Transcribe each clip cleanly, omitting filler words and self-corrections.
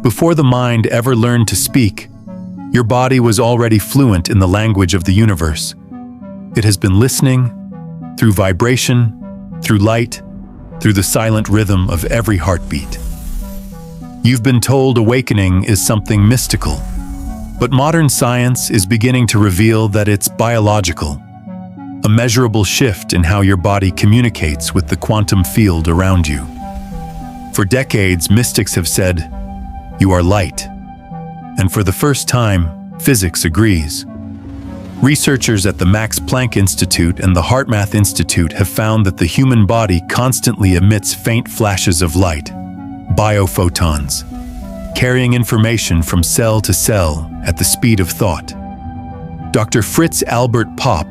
Before the mind ever learned to speak, your body was already fluent in the language of the universe. It has been listening through vibration, through light, through the silent rhythm of every heartbeat. You've been told awakening is something mystical, but modern science is beginning to reveal that it's biological, a measurable shift in how your body communicates with the quantum field around you. For decades, mystics have said, "You are light." And for the first time, physics agrees. Researchers at the Max Planck Institute and the HeartMath Institute have found that the human body constantly emits faint flashes of light, biophotons, carrying information from cell to cell at the speed of thought. Dr. Fritz Albert Popp,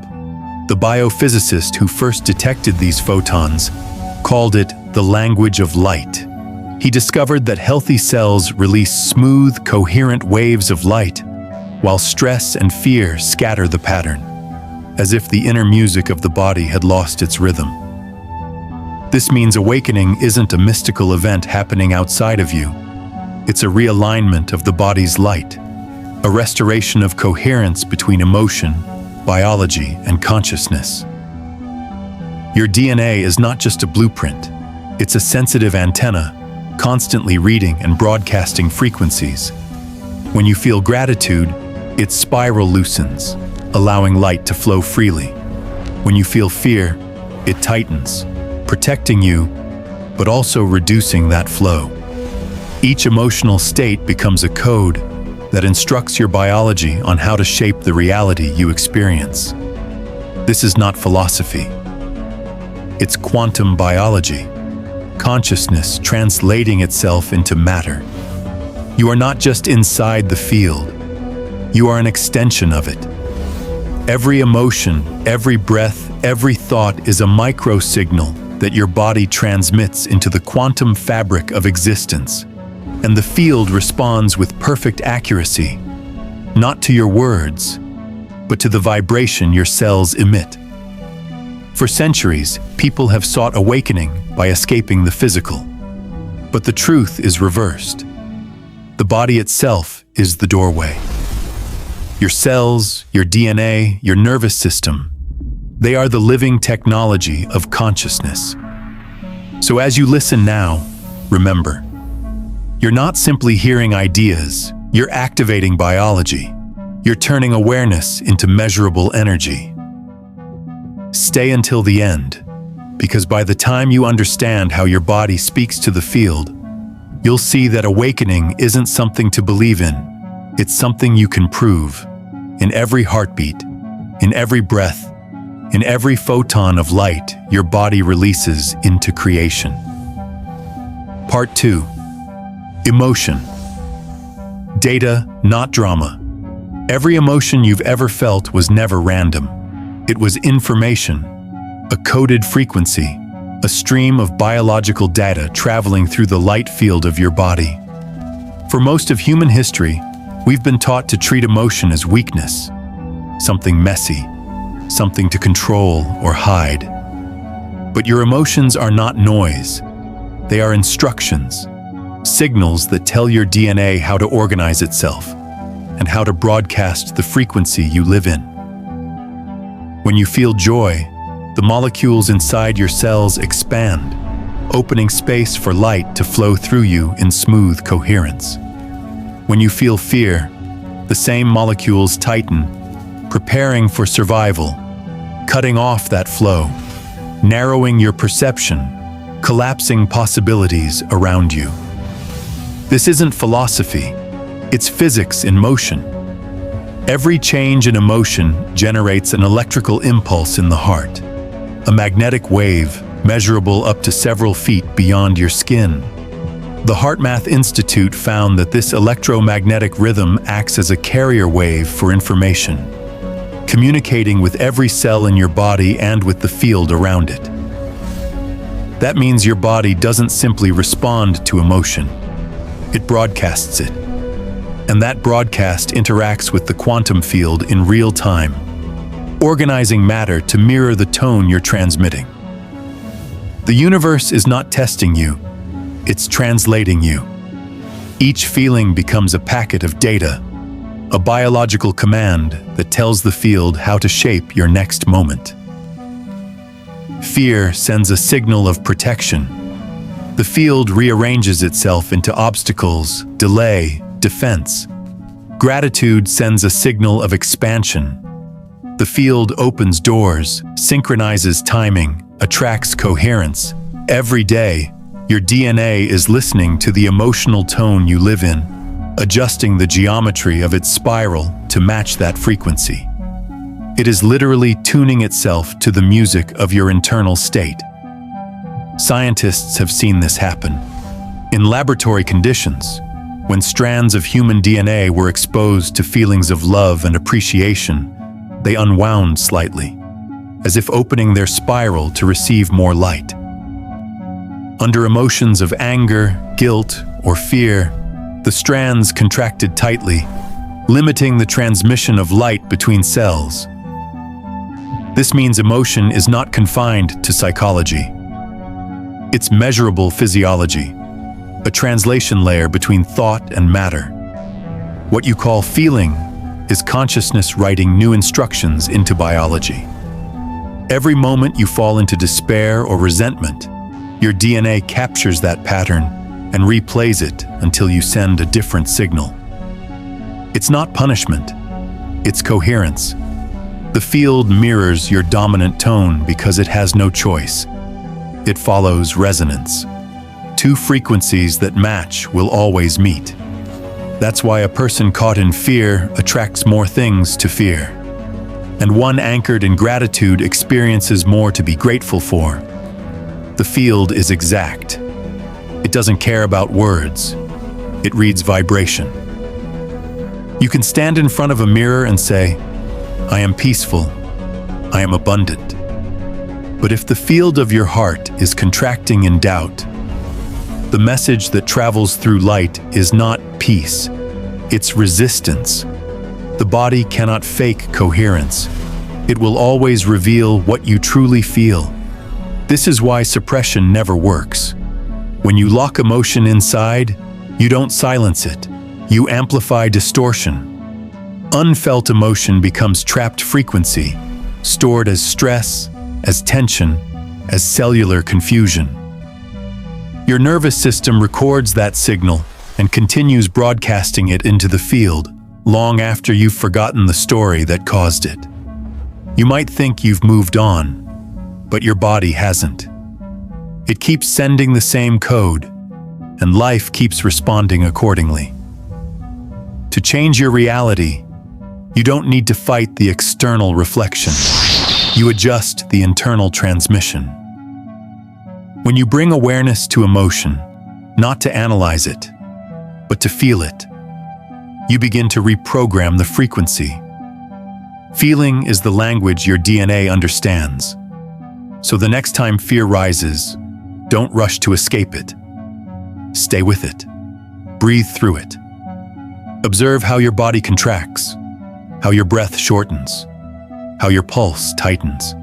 the biophysicist who first detected these photons, called it the language of light. He discovered that healthy cells release smooth, coherent waves of light, while stress and fear scatter the pattern, as if the inner music of the body had lost its rhythm. This means awakening isn't a mystical event happening outside of you. It's a realignment of the body's light, a restoration of coherence between emotion, biology, and consciousness. Your DNA is not just a blueprint. It's a sensitive antenna, constantly reading and broadcasting frequencies. When you feel gratitude, its spiral loosens, allowing light to flow freely. When you feel fear, it tightens, protecting you, but also reducing that flow. Each emotional state becomes a code that instructs your biology on how to shape the reality you experience. This is not philosophy. It's quantum biology, consciousness translating itself into matter. You are not just inside the field. You are an extension of it. Every emotion, every breath, every thought is a micro-signal that your body transmits into the quantum fabric of existence. And the field responds with perfect accuracy, not to your words, but to the vibration your cells emit. For centuries, people have sought awakening by escaping the physical. But the truth is reversed. The body itself is the doorway. Your cells, your DNA, your nervous system, they are the living technology of consciousness. So as you listen now, remember, you're not simply hearing ideas, you're activating biology. You're turning awareness into measurable energy. Stay until the end, because by the time you understand how your body speaks to the field, you'll see that awakening isn't something to believe in. It's something you can prove. In every heartbeat, in every breath, in every photon of light your body releases into creation. Part 2. Emotion. Data, not drama. Every emotion you've ever felt was never random. It was information, a coded frequency, a stream of biological data traveling through the light field of your body. For most of human history, we've been taught to treat emotion as weakness, something messy, something to control or hide. But your emotions are not noise. They are instructions. Signals that tell your DNA how to organize itself and how to broadcast the frequency you live in. When you feel joy, the molecules inside your cells expand, opening space for light to flow through you in smooth coherence. When you feel fear, the same molecules tighten, preparing for survival, cutting off that flow, narrowing your perception, collapsing possibilities around you. This isn't philosophy, it's physics in motion. Every change in emotion generates an electrical impulse in the heart, a magnetic wave measurable up to several feet beyond your skin. The HeartMath Institute found that this electromagnetic rhythm acts as a carrier wave for information, communicating with every cell in your body and with the field around it. That means your body doesn't simply respond to emotion. It broadcasts it. And that broadcast interacts with the quantum field in real time, organizing matter to mirror the tone you're transmitting. The universe is not testing you, it's translating you. Each feeling becomes a packet of data, a biological command that tells the field how to shape your next moment. Fear sends a signal of protection. The field rearranges itself into obstacles, delay, defense. Gratitude sends a signal of expansion. The field opens doors, synchronizes timing, attracts coherence. Every day, your DNA is listening to the emotional tone you live in, adjusting the geometry of its spiral to match that frequency. It is literally tuning itself to the music of your internal state. Scientists have seen this happen. In laboratory conditions, when strands of human DNA were exposed to feelings of love and appreciation, they unwound slightly, as if opening their spiral to receive more light. Under emotions of anger, guilt, or fear, the strands contracted tightly, limiting the transmission of light between cells. This means emotion is not confined to psychology. It's measurable physiology, a translation layer between thought and matter. What you call feeling is consciousness writing new instructions into biology. Every moment you fall into despair or resentment, your DNA captures that pattern and replays it until you send a different signal. It's not punishment, it's coherence. The field mirrors your dominant tone because it has no choice. It follows resonance. Two frequencies that match will always meet. That's why a person caught in fear attracts more things to fear. And one anchored in gratitude experiences more to be grateful for. The field is exact. It doesn't care about words. It reads vibration. You can stand in front of a mirror and say, "I am peaceful. I am abundant." But if the field of your heart is contracting in doubt, the message that travels through light is not peace. It's resistance. The body cannot fake coherence. It will always reveal what you truly feel. This is why suppression never works. When you lock emotion inside, you don't silence it. You amplify distortion. Unfelt emotion becomes trapped frequency, stored as stress, as tension, as cellular confusion. Your nervous system records that signal and continues broadcasting it into the field long after you've forgotten the story that caused it. You might think you've moved on, but your body hasn't. It keeps sending the same code, and life keeps responding accordingly. To change your reality, you don't need to fight the external reflection. You adjust the internal transmission. When you bring awareness to emotion, not to analyze it, but to feel it, you begin to reprogram the frequency. Feeling is the language your DNA understands. So the next time fear rises, don't rush to escape it. Stay with it. Breathe through it. Observe how your body contracts, how your breath shortens, how your pulse tightens.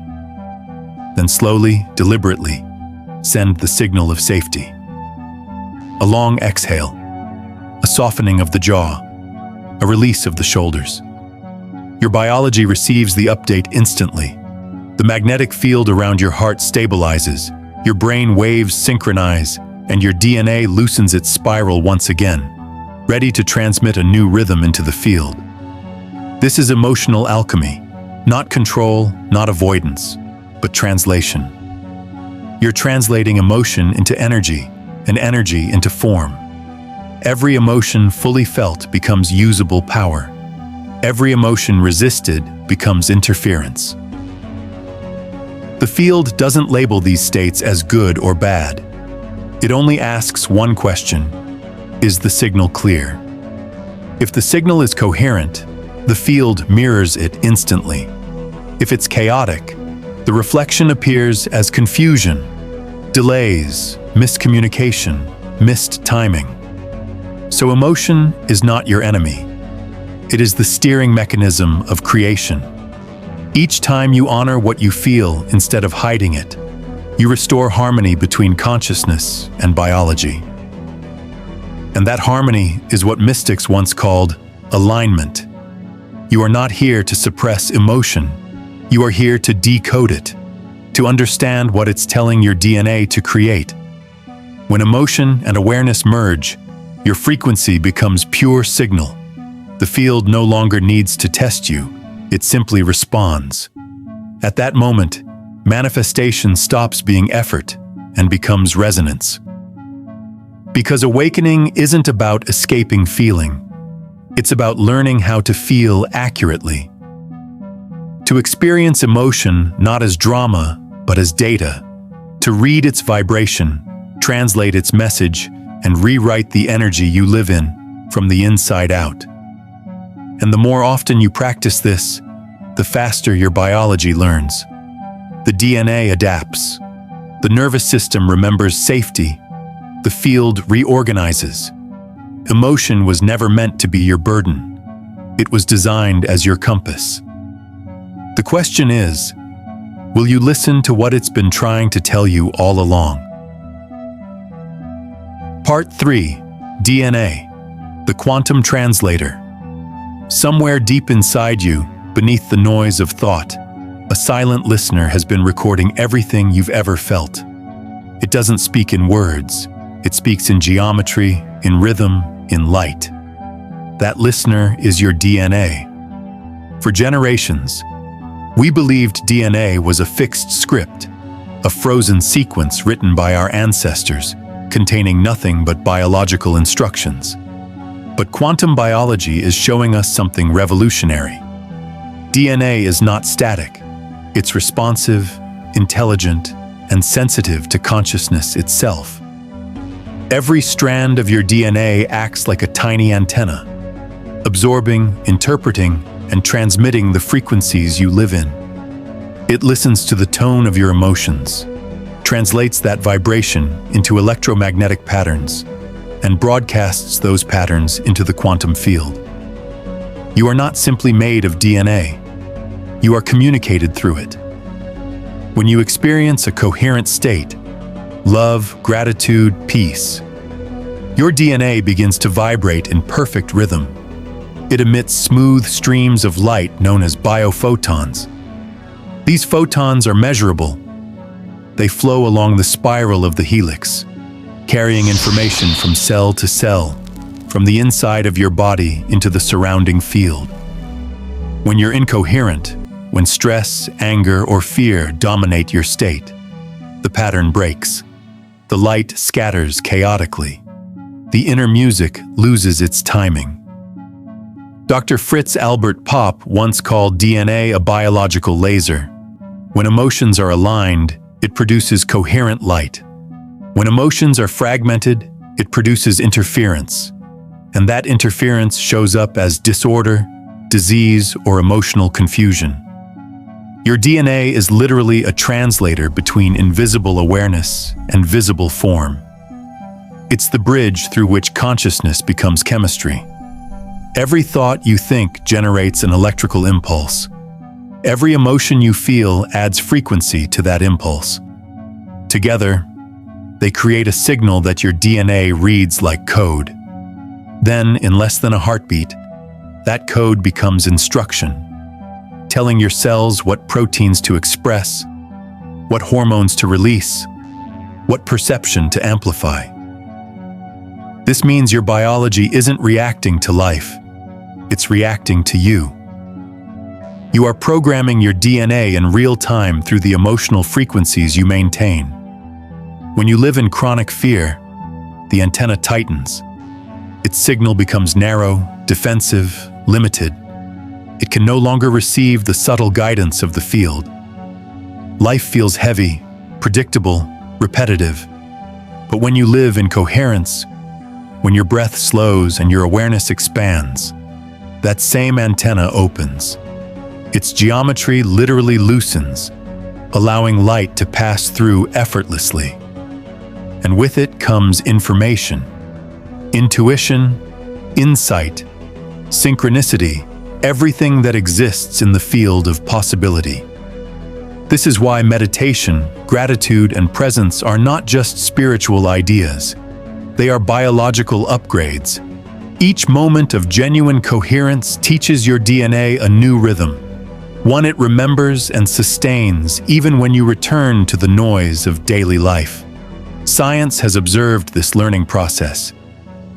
Then slowly, deliberately, send the signal of safety. A long exhale, a softening of the jaw, a release of the shoulders. Your biology receives the update instantly. The magnetic field around your heart stabilizes, your brain waves synchronize, and your DNA loosens its spiral once again, ready to transmit a new rhythm into the field. This is emotional alchemy, not control, not avoidance, but translation. You're translating emotion into energy, and energy into form. Every emotion fully felt becomes usable power. Every emotion resisted becomes interference. The field doesn't label these states as good or bad. It only asks one question: is the signal clear? If the signal is coherent, the field mirrors it instantly. If it's chaotic, the reflection appears as confusion, delays, miscommunication, missed timing. So emotion is not your enemy. It is the steering mechanism of creation. Each time you honor what you feel instead of hiding it, you restore harmony between consciousness and biology. And that harmony is what mystics once called alignment. You are not here to suppress emotion. You are here to decode it, to understand what it's telling your DNA to create. When emotion and awareness merge, your frequency becomes pure signal. The field no longer needs to test you, it simply responds. At that moment, manifestation stops being effort and becomes resonance. Because awakening isn't about escaping feeling. It's about learning how to feel accurately. To experience emotion not as drama, but as data. To read its vibration, translate its message, and rewrite the energy you live in from the inside out. And the more often you practice this, the faster your biology learns. The DNA adapts. The nervous system remembers safety. The field reorganizes. Emotion was never meant to be your burden. It was designed as your compass. The question is, will you listen to what it's been trying to tell you all along? Part 3. DNA, the quantum translator. Somewhere deep inside you, beneath the noise of thought, a silent listener has been recording everything you've ever felt. It doesn't speak in words. It speaks in geometry, in rhythm, in light. That listener is your DNA. For generations, we believed DNA was a fixed script, a frozen sequence written by our ancestors, containing nothing but biological instructions. But quantum biology is showing us something revolutionary. DNA is not static. It's responsive, intelligent, and sensitive to consciousness itself. Every strand of your DNA acts like a tiny antenna, absorbing, interpreting, and transmitting the frequencies you live in. It listens to the tone of your emotions, translates that vibration into electromagnetic patterns, and broadcasts those patterns into the quantum field. You are not simply made of DNA. You are communicated through it. When you experience a coherent state, love, gratitude, peace, your DNA begins to vibrate in perfect rhythm. It emits smooth streams of light known as biophotons. These photons are measurable. They flow along the spiral of the helix, carrying information from cell to cell, from the inside of your body into the surrounding field. When you're incoherent, when stress, anger, or fear dominate your state, the pattern breaks. The light scatters chaotically. The inner music loses its timing. Dr. Fritz Albert Popp once called DNA a biological laser. When emotions are aligned, it produces coherent light. When emotions are fragmented, it produces interference. And that interference shows up as disorder, disease, or emotional confusion. Your DNA is literally a translator between invisible awareness and visible form. It's the bridge through which consciousness becomes chemistry. Every thought you think generates an electrical impulse. Every emotion you feel adds frequency to that impulse. Together, they create a signal that your DNA reads like code. Then, in less than a heartbeat, that code becomes instruction, telling your cells what proteins to express, what hormones to release, what perception to amplify. This means your biology isn't reacting to life, it's reacting to you. You are programming your DNA in real time through the emotional frequencies you maintain. When you live in chronic fear, the antenna tightens. Its signal becomes narrow, defensive, limited. It can no longer receive the subtle guidance of the field. Life feels heavy, predictable, repetitive. But when you live in coherence, when your breath slows and your awareness expands, that same antenna opens. Its geometry literally loosens, allowing light to pass through effortlessly. And with it comes information, intuition, insight, synchronicity, everything that exists in the field of possibility. This is why meditation, gratitude, and presence are not just spiritual ideas. They are biological upgrades. Each moment of genuine coherence teaches your DNA a new rhythm, one it remembers and sustains even when you return to the noise of daily life. Science has observed this learning process.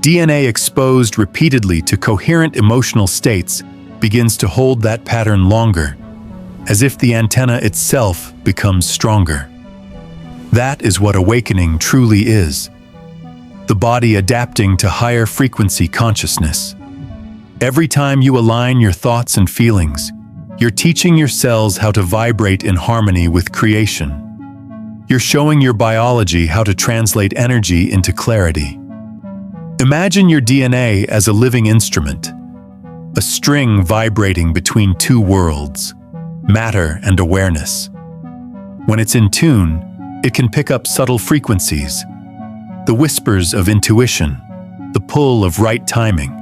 DNA exposed repeatedly to coherent emotional states begins to hold that pattern longer, as if the antenna itself becomes stronger. That is what awakening truly is. The body adapting to higher frequency consciousness. Every time you align your thoughts and feelings, you're teaching your cells how to vibrate in harmony with creation. You're showing your biology how to translate energy into clarity. Imagine your DNA as a living instrument, a string vibrating between two worlds, matter and awareness. When it's in tune, it can pick up subtle frequencies, the whispers of intuition, the pull of right timing,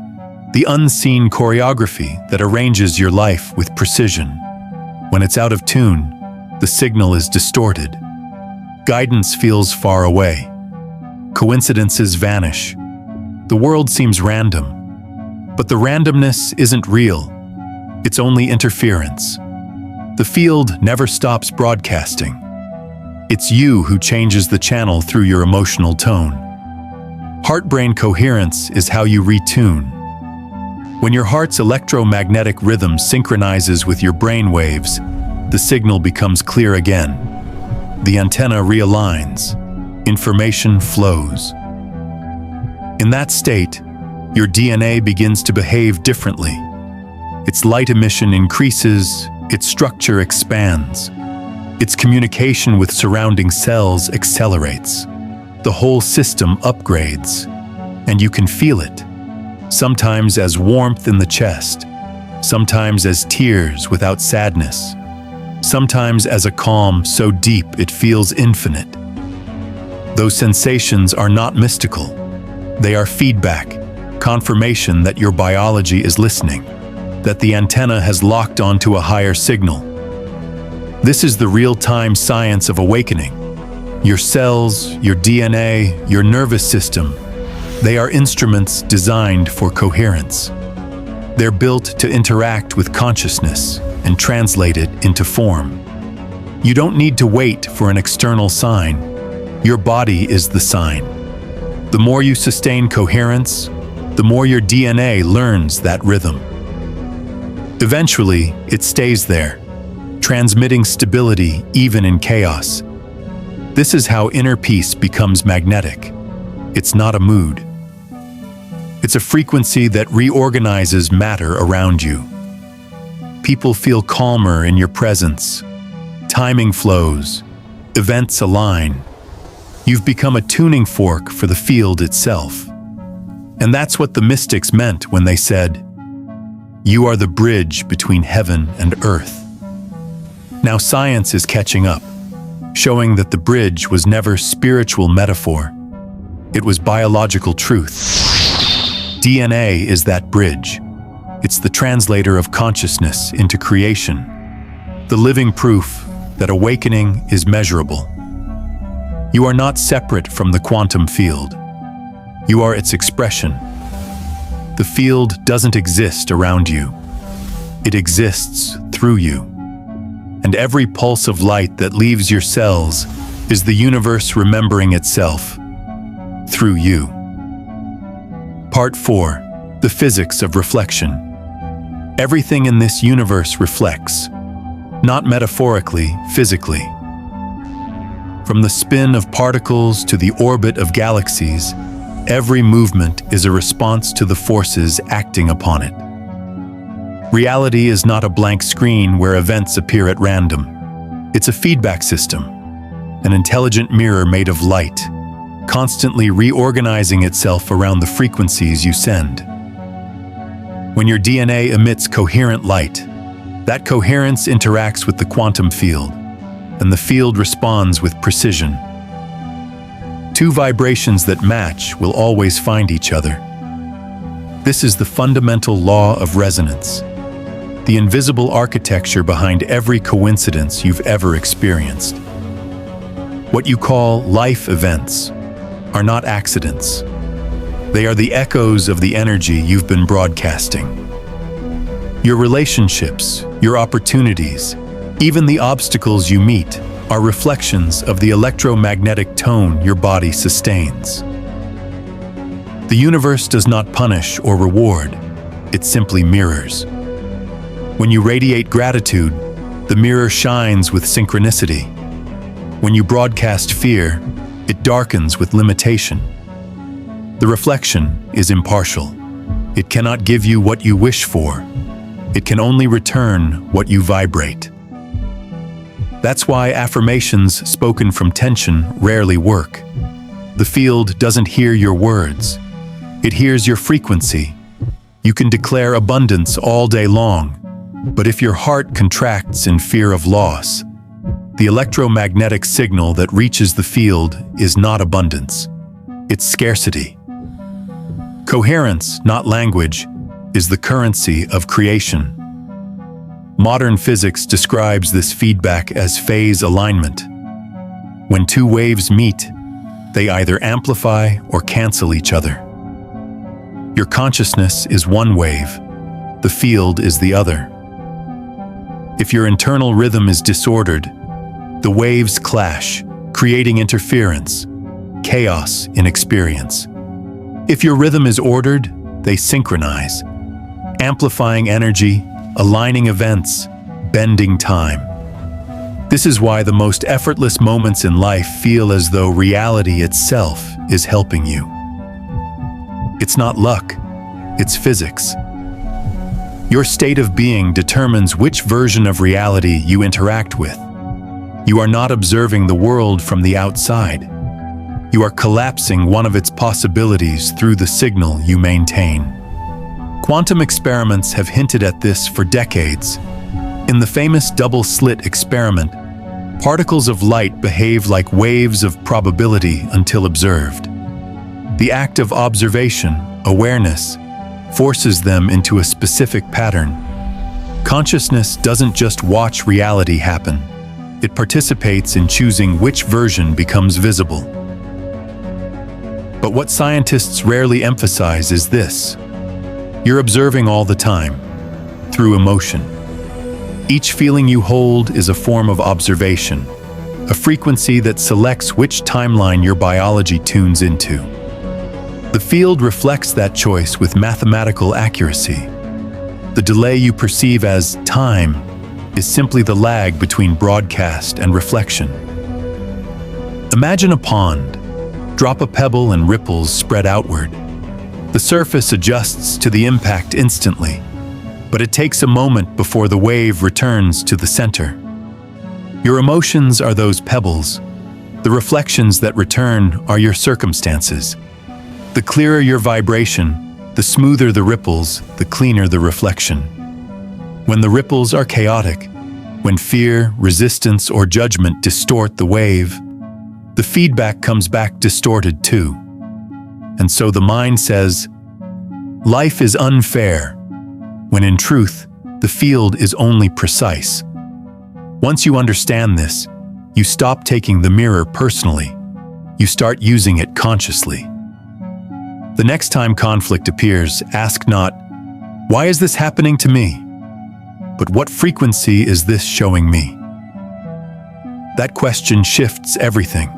the unseen choreography that arranges your life with precision. When it's out of tune, the signal is distorted. Guidance feels far away. Coincidences vanish. The world seems random. But the randomness isn't real. It's only interference. The field never stops broadcasting. It's you who changes the channel through your emotional tone. Heart-brain coherence is how you retune. When your heart's electromagnetic rhythm synchronizes with your brain waves, the signal becomes clear again. The antenna realigns. Information flows. In that state, your DNA begins to behave differently. Its light emission increases, its structure expands. Its communication with surrounding cells accelerates. The whole system upgrades, and you can feel it, sometimes as warmth in the chest, sometimes as tears without sadness, sometimes as a calm so deep it feels infinite. Those sensations are not mystical. They are feedback, confirmation that your biology is listening, that the antenna has locked onto a higher signal. This is the real-time science of awakening. Your cells, your DNA, your nervous system, they are instruments designed for coherence. They're built to interact with consciousness and translate it into form. You don't need to wait for an external sign. Your body is the sign. The more you sustain coherence, the more your DNA learns that rhythm. Eventually, it stays there, transmitting stability even in chaos. This is how inner peace becomes magnetic. It's not a mood. It's a frequency that reorganizes matter around you. People feel calmer in your presence. Timing flows. Events align. You've become a tuning fork for the field itself. And that's what the mystics meant when they said, "You are the bridge between heaven and earth." Now science is catching up, showing that the bridge was never spiritual metaphor. It was biological truth. DNA is that bridge. It's the translator of consciousness into creation, the living proof that awakening is measurable. You are not separate from the quantum field. You are its expression. The field doesn't exist around you. It exists through you. And every pulse of light that leaves your cells is the universe remembering itself through you. Part 4. The physics of reflection. Everything in this universe reflects, not metaphorically, physically. From the spin of particles to the orbit of galaxies, every movement is a response to the forces acting upon it. Reality is not a blank screen where events appear at random. It's a feedback system, an intelligent mirror made of light, constantly reorganizing itself around the frequencies you send. When your DNA emits coherent light, that coherence interacts with the quantum field, and the field responds with precision. Two vibrations that match will always find each other. This is the fundamental law of resonance, the invisible architecture behind every coincidence you've ever experienced. What you call life events are not accidents. They are the echoes of the energy you've been broadcasting. Your relationships, your opportunities, even the obstacles you meet are reflections of the electromagnetic tone your body sustains. The universe does not punish or reward, it simply mirrors. When you radiate gratitude, the mirror shines with synchronicity. When you broadcast fear, it darkens with limitation. The reflection is impartial. It cannot give you what you wish for. It can only return what you vibrate. That's why affirmations spoken from tension rarely work. The field doesn't hear your words. It hears your frequency. You can declare abundance all day long, but if your heart contracts in fear of loss, the electromagnetic signal that reaches the field is not abundance, it's scarcity. Coherence, not language, is the currency of creation. Modern physics describes this feedback as phase alignment. When two waves meet, they either amplify or cancel each other. Your consciousness is one wave, the field is the other. If your internal rhythm is disordered, the waves clash, creating interference, chaos in experience. If your rhythm is ordered, they synchronize, amplifying energy, aligning events, bending time. This is why the most effortless moments in life feel as though reality itself is helping you. It's not luck, it's physics. Your state of being determines which version of reality you interact with. You are not observing the world from the outside. You are collapsing one of its possibilities through the signal you maintain. Quantum experiments have hinted at this for decades. In the famous double-slit experiment, particles of light behave like waves of probability until observed. The act of observation, awareness, forces them into a specific pattern. Consciousness doesn't just watch reality happen. It participates in choosing which version becomes visible. But what scientists rarely emphasize is this. You're observing all the time, through emotion. Each feeling you hold is a form of observation, a frequency that selects which timeline your biology tunes into. The field reflects that choice with mathematical accuracy. The delay you perceive as time is simply the lag between broadcast and reflection. Imagine a pond. Drop a pebble and ripples spread outward. The surface adjusts to the impact instantly, but it takes a moment before the wave returns to the center. Your emotions are those pebbles. The reflections that return are your circumstances. The clearer your vibration, the smoother the ripples, the cleaner the reflection. When the ripples are chaotic, when fear, resistance, or judgment distort the wave, the feedback comes back distorted too. And so the mind says, life is unfair, when in truth, the field is only precise. Once you understand this, you stop taking the mirror personally. You start using it consciously. The next time conflict appears, ask not, why is this happening to me? But what frequency is this showing me? That question shifts everything.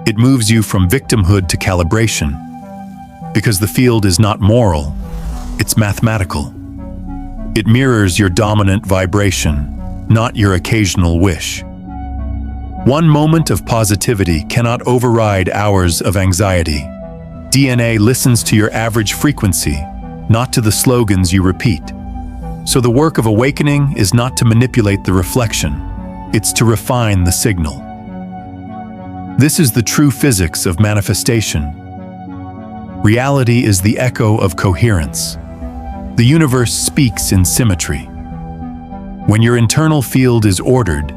It moves you from victimhood to calibration, because the field is not moral, it's mathematical. It mirrors your dominant vibration, not your occasional wish. One moment of positivity cannot override hours of anxiety. DNA listens to your average frequency, not to the slogans you repeat. So the work of awakening is not to manipulate the reflection, it's to refine the signal. This is the true physics of manifestation. Reality is the echo of coherence. The universe speaks in symmetry. When your internal field is ordered,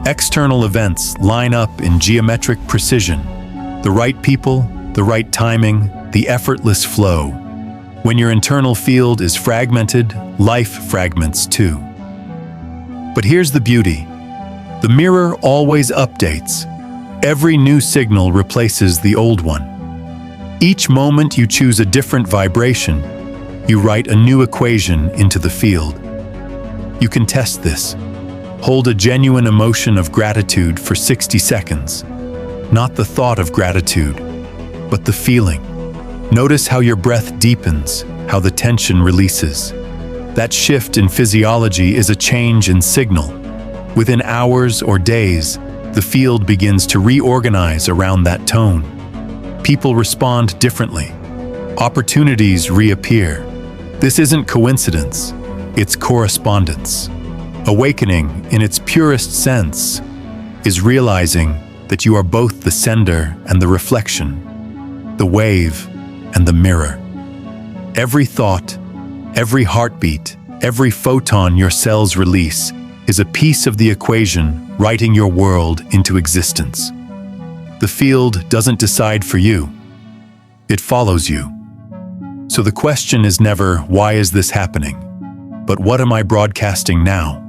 external events line up in geometric precision. The right people, the right timing, the effortless flow. When your internal field is fragmented, life fragments too. But here's the beauty. The mirror always updates. Every new signal replaces the old one. Each moment you choose a different vibration, you write a new equation into the field. You can test this. Hold a genuine emotion of gratitude for 60 seconds. Not the thought of gratitude, but the feeling. Notice how your breath deepens, how the tension releases. That shift in physiology is a change in signal. Within hours or days, the field begins to reorganize around that tone. People respond differently. Opportunities reappear. This isn't coincidence, it's correspondence. Awakening, in its purest sense, is realizing that you are both the sender and the reflection, the wave and the mirror. Every thought, every heartbeat, every photon your cells release is a piece of the equation writing your world into existence. The field doesn't decide for you. It follows you. So the question is never, why is this happening? But what am I broadcasting now?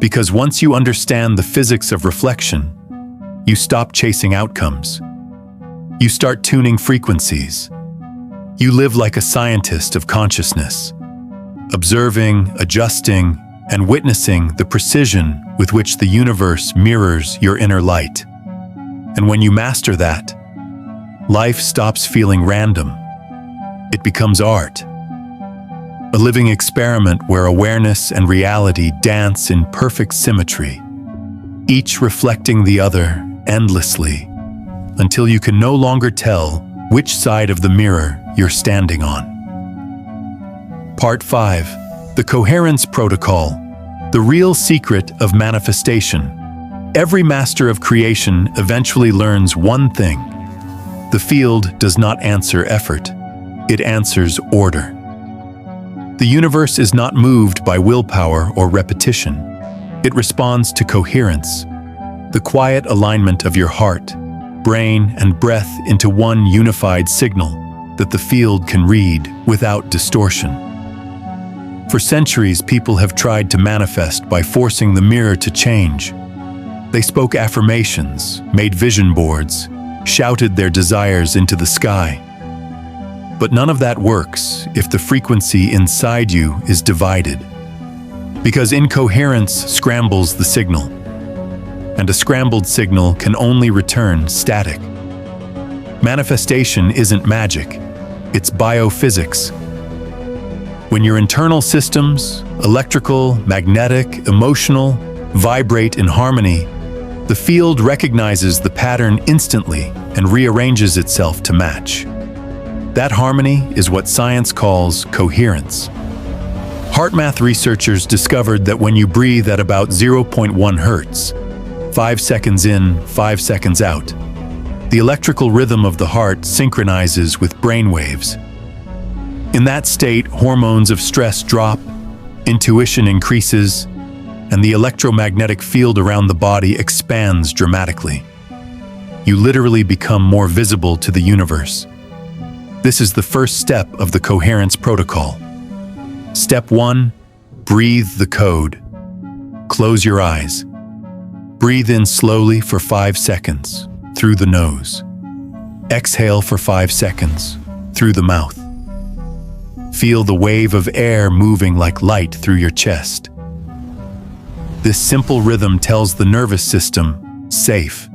Because once you understand the physics of reflection, you stop chasing outcomes. You start tuning frequencies. You live like a scientist of consciousness, observing, adjusting, and witnessing the precision with which the universe mirrors your inner light. And when you master that, life stops feeling random. It becomes art. A living experiment where awareness and reality dance in perfect symmetry, each reflecting the other endlessly, until you can no longer tell which side of the mirror you're standing on. Part 5. The Coherence Protocol. The real secret of manifestation. Every master of creation eventually learns one thing. The field does not answer effort. It answers order. The universe is not moved by willpower or repetition. It responds to coherence, the quiet alignment of your heart, brain, and breath into one unified signal that the field can read without distortion. For centuries, people have tried to manifest by forcing the mirror to change. They spoke affirmations, made vision boards, shouted their desires into the sky. But none of that works if the frequency inside you is divided. Because incoherence scrambles the signal, and a scrambled signal can only return static. Manifestation isn't magic, it's biophysics. When your internal systems, electrical, magnetic, emotional, vibrate in harmony, the field recognizes the pattern instantly and rearranges itself to match. That harmony is what science calls coherence. HeartMath researchers discovered that when you breathe at about 0.1 hertz, 5 seconds in, 5 seconds out, the electrical rhythm of the heart synchronizes with brain waves. In that state, hormones of stress drop, intuition increases, and the electromagnetic field around the body expands dramatically. You literally become more visible to the universe. This is the first step of the Coherence Protocol. Step 1. Breathe the code. Close your eyes. Breathe in slowly for 5 seconds, through the nose. Exhale for 5 seconds, through the mouth. Feel the wave of air moving like light through your chest. This simple rhythm tells the nervous system, safe.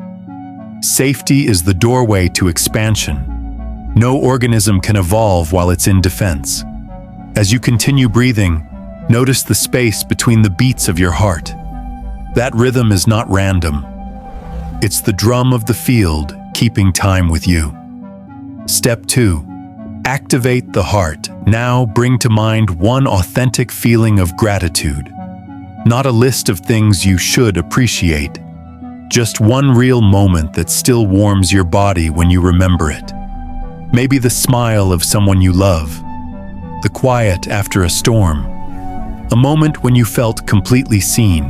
Safety is the doorway to expansion. No organism can evolve while it's in defense. As you continue breathing, notice the space between the beats of your heart. That rhythm is not random. It's the drum of the field keeping time with you. Step 2. Activate the heart. Now bring to mind one authentic feeling of gratitude. Not a list of things you should appreciate. Just one real moment that still warms your body when you remember it. Maybe the smile of someone you love, the quiet after a storm, a moment when you felt completely seen.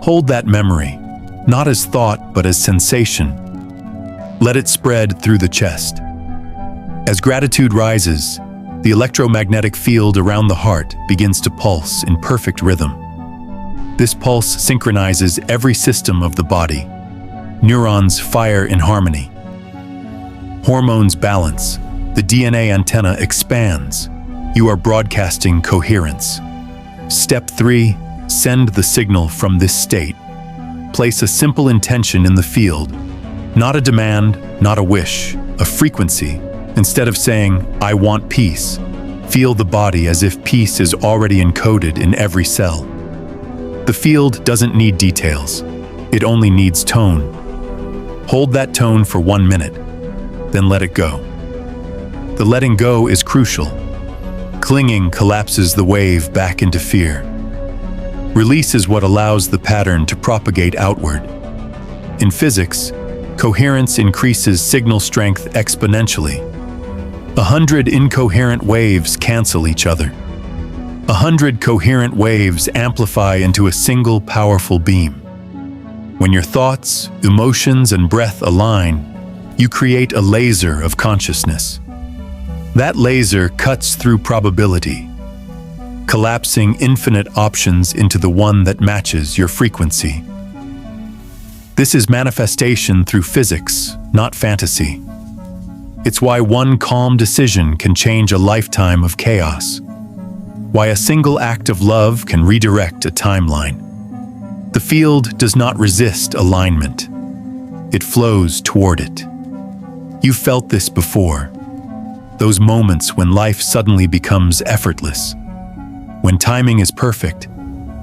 Hold that memory, not as thought but as sensation. Let it spread through the chest. As gratitude rises, the electromagnetic field around the heart begins to pulse in perfect rhythm. This pulse synchronizes every system of the body. Neurons fire in harmony. Hormones balance. The DNA antenna expands. You are broadcasting coherence. Step 3. Send the signal from this state. Place a simple intention in the field. Not a demand, not a wish, a frequency. Instead of saying, "I want peace," feel the body as if peace is already encoded in every cell. The field doesn't need details. It only needs tone. Hold that tone for 1 minute, then let it go. The letting go is crucial. Clinging collapses the wave back into fear. Release is what allows the pattern to propagate outward. In physics, coherence increases signal strength exponentially. 100 incoherent waves cancel each other. 100 coherent waves amplify into a single powerful beam. When your thoughts, emotions, and breath align, you create a laser of consciousness. That laser cuts through probability, collapsing infinite options into the one that matches your frequency. This is manifestation through physics, not fantasy. It's why one calm decision can change a lifetime of chaos. Why a single act of love can redirect a timeline. The field does not resist alignment. It flows toward it. You've felt this before. Those moments when life suddenly becomes effortless. When timing is perfect.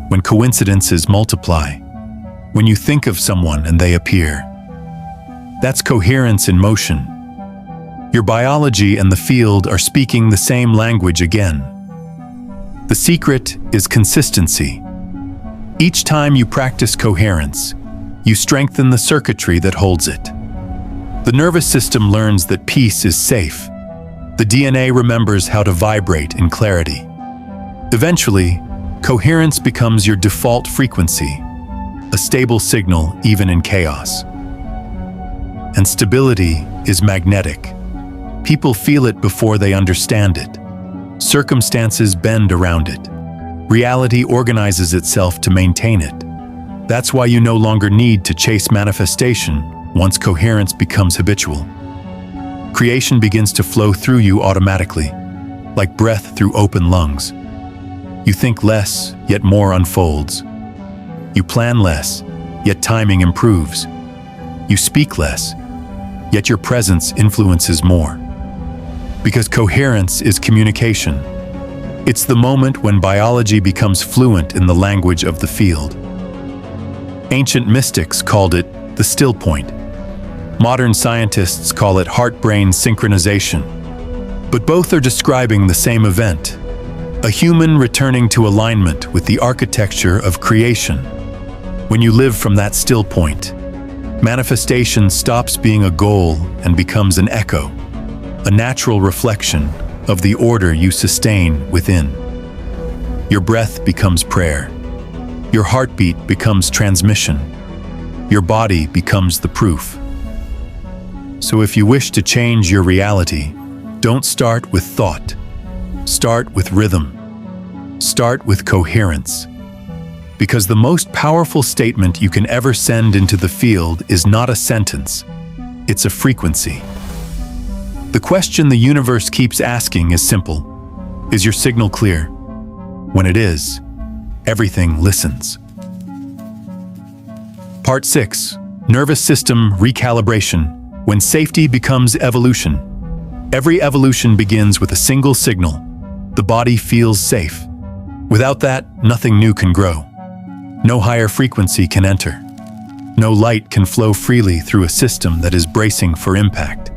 When coincidences multiply. When you think of someone and they appear. That's coherence in motion. Your biology and the field are speaking the same language again. The secret is consistency. Each time you practice coherence, you strengthen the circuitry that holds it. The nervous system learns that peace is safe. The DNA remembers how to vibrate in clarity. Eventually, coherence becomes your default frequency, a stable signal even in chaos. And stability is magnetic. People feel it before they understand it. Circumstances bend around it. Reality organizes itself to maintain it. That's why you no longer need to chase manifestation once coherence becomes habitual. Creation begins to flow through you automatically, like breath through open lungs. You think less, yet more unfolds. You plan less, yet timing improves. You speak less, yet your presence influences more. Because coherence is communication. It's the moment when biology becomes fluent in the language of the field. Ancient mystics called it the still point. Modern scientists call it heart-brain synchronization. But both are describing the same event, a human returning to alignment with the architecture of creation. When you live from that still point, manifestation stops being a goal and becomes an echo, a natural reflection of the order you sustain within. Your breath becomes prayer. Your heartbeat becomes transmission. Your body becomes the proof. So if you wish to change your reality, don't start with thought. Start with rhythm. Start with coherence. Because the most powerful statement you can ever send into the field is not a sentence, it's a frequency. The question the universe keeps asking is simple. Is your signal clear? When it is, everything listens. Part 6. Nervous system recalibration. When safety becomes evolution. Every evolution begins with a single signal. The body feels safe. Without that, nothing new can grow. No higher frequency can enter. No light can flow freely through a system that is bracing for impact.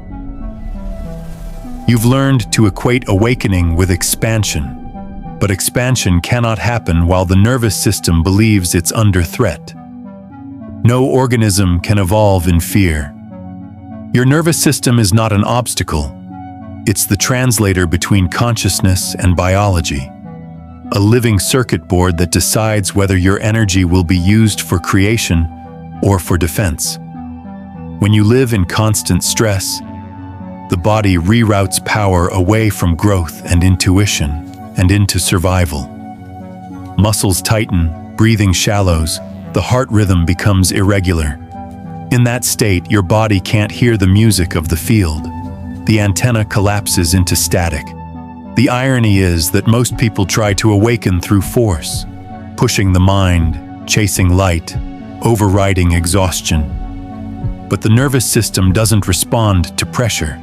You've learned to equate awakening with expansion, but expansion cannot happen while the nervous system believes it's under threat. No organism can evolve in fear. Your nervous system is not an obstacle. It's the translator between consciousness and biology. A living circuit board that decides whether your energy will be used for creation or for defense. When you live in constant stress, the body reroutes power away from growth and intuition and into survival. Muscles tighten, breathing shallows, the heart rhythm becomes irregular. In that state, your body can't hear the music of the field. the antenna collapses into static. The irony is that most people try to awaken through force, pushing the mind, chasing light, overriding exhaustion. But the nervous system doesn't respond to pressure.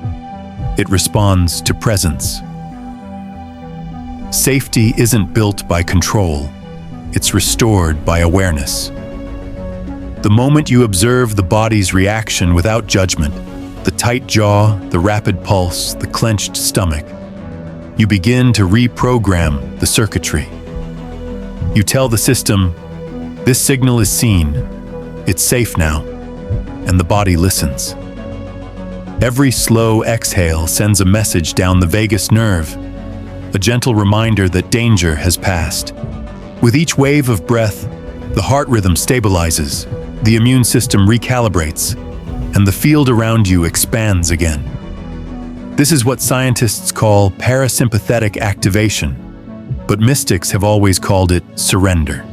It responds to presence. Safety isn't built by control. It's restored by awareness. The moment you observe the body's reaction without judgment, the tight jaw, the rapid pulse, the clenched stomach, you begin to reprogram the circuitry. You tell the system, this signal is seen, it's safe now, and the body listens. Every slow exhale sends a message down the vagus nerve, a gentle reminder that danger has passed. With each wave of breath, the heart rhythm stabilizes, the immune system recalibrates, and the field around you expands again. This is what scientists call parasympathetic activation, but mystics have always called it surrender.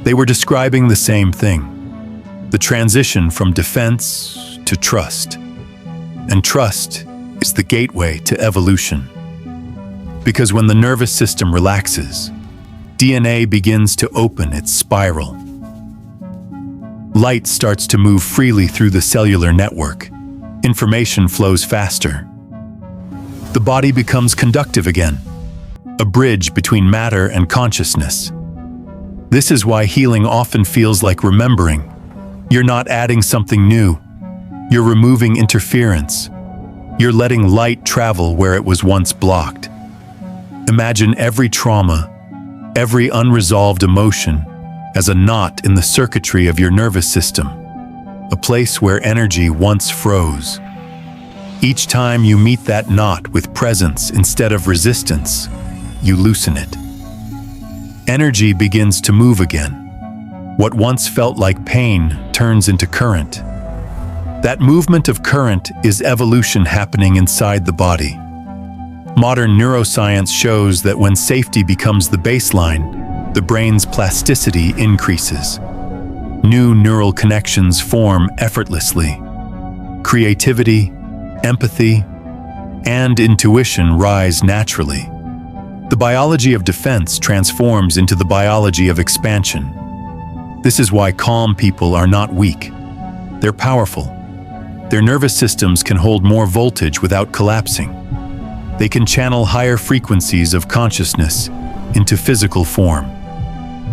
They were describing the same thing, the transition from defense to trust. And trust is the gateway to evolution. Because when the nervous system relaxes, DNA begins to open its spiral. Light starts to move freely through the cellular network. Information flows faster. The body becomes conductive again, a bridge between matter and consciousness. This is why healing often feels like remembering. You're not adding something new. You're removing interference. You're letting light travel where it was once blocked. Imagine every trauma, every unresolved emotion as a knot in the circuitry of your nervous system, a place where energy once froze. Each time you meet that knot with presence instead of resistance, you loosen it. Energy begins to move again. What once felt like pain turns into current. That movement of current is evolution happening inside the body. Modern neuroscience shows that when safety becomes the baseline, the brain's plasticity increases. New neural connections form effortlessly. Creativity, empathy, and intuition rise naturally. The biology of defense transforms into the biology of expansion. This is why calm people are not weak. They're powerful. Their nervous systems can hold more voltage without collapsing. They can channel higher frequencies of consciousness into physical form.